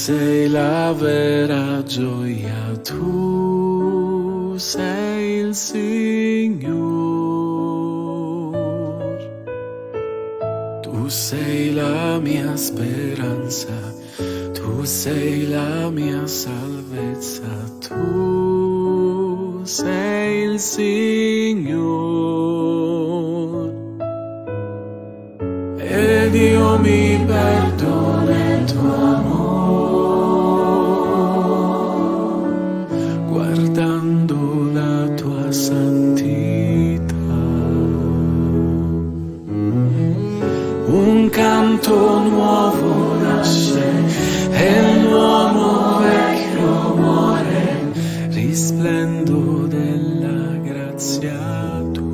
sei la vera gioia, tu sei il Signore. Tu sei la mia speranza, tu sei la mia salvezza, tu sei il Signore. Ed io mi perdo nel tuo amore, guardando la tua santità. Un canto nuovo nasce e l'uomo vecchio muore, risplendo della grazia tua.